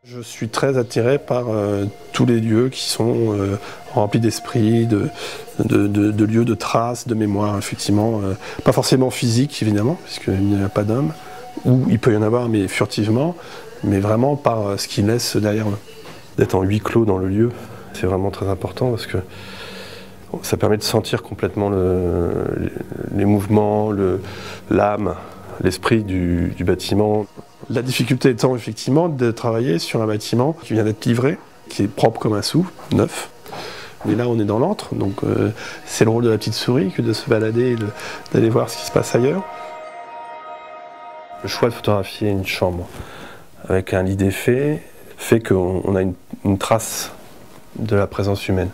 Je suis très attiré par tous les lieux qui sont remplis d'esprit, de lieux de traces, de mémoire, effectivement. Pas forcément physique, évidemment, puisqu'il n'y a pas d'homme, ou il peut y en avoir, mais furtivement, mais vraiment par ce qu'ils laissent derrière eux. D'être en huis clos dans le lieu, c'est vraiment très important, parce que ça permet de sentir complètement les mouvements, l'âme, l'esprit du bâtiment. La difficulté étant effectivement de travailler sur un bâtiment qui vient d'être livré, qui est propre comme un sou, neuf. Mais là on est dans l'antre, donc c'est le rôle de la petite souris que de se balader et d'aller voir ce qui se passe ailleurs. Le choix de photographier une chambre avec un lit défait fait qu'on a une trace de la présence humaine.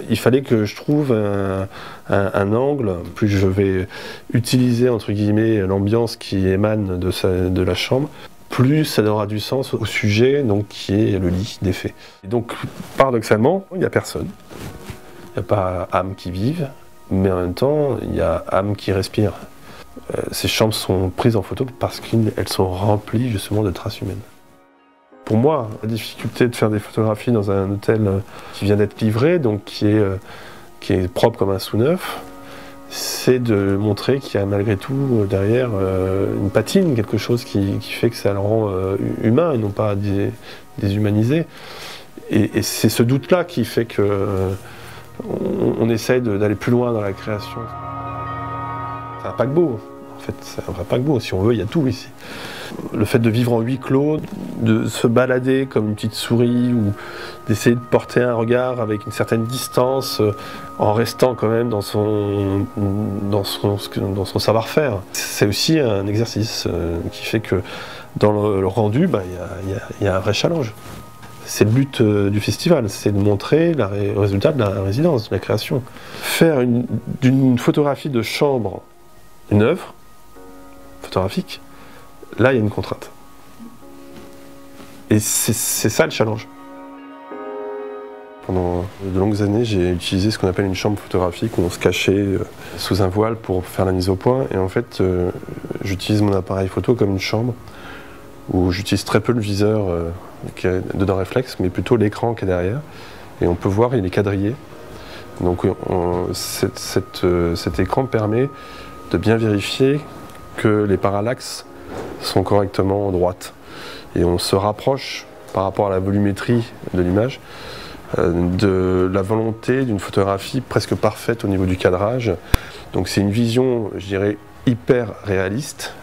Il fallait que je trouve un angle, plus je vais utiliser entre guillemets l'ambiance qui émane de la chambre, plus ça donnera du sens au sujet, donc qui est le lit défait. Et donc paradoxalement, il n'y a personne. Il n'y a pas âme qui vive, mais en même temps, il y a âme qui respire. Ces chambres sont prises en photo parce qu'elles sont remplies justement de traces humaines. Pour moi, la difficulté de faire des photographies dans un hôtel qui vient d'être livré, donc qui est propre comme un sou neuf, c'est de montrer qu'il y a malgré tout derrière une patine, quelque chose qui fait que ça le rend humain et non pas déshumanisé. Et c'est ce doute-là qui fait qu'on essaye d'aller plus loin dans la création. C'est un paquebot. En fait, c'est un vrai paquebot. Si on veut, il y a tout ici. Le fait de vivre en huis clos, de se balader comme une petite souris ou d'essayer de porter un regard avec une certaine distance en restant quand même dans son savoir-faire. C'est aussi un exercice qui fait que dans le rendu, il y a un vrai challenge. C'est le but du festival, c'est de montrer le résultat de la résidence, de la création. Faire d'une photographie de chambre une œuvre photographique, là, il y a une contrainte. Et c'est ça le challenge. Pendant de longues années, j'ai utilisé ce qu'on appelle une chambre photographique où on se cachait sous un voile pour faire la mise au point. Et en fait, j'utilise mon appareil photo comme une chambre où j'utilise très peu le viseur qui est dedans réflexe, mais plutôt l'écran qui est derrière. Et on peut voir, il est quadrillé. Donc cet écran permet de bien vérifier que les parallaxes sont correctement droites. Et on se rapproche, par rapport à la volumétrie de l'image, de la volonté d'une photographie presque parfaite au niveau du cadrage. Donc c'est une vision, je dirais, hyper réaliste,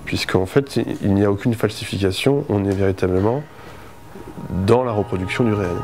puisqu'en fait, il n'y a aucune falsification, on est véritablement dans la reproduction du réel.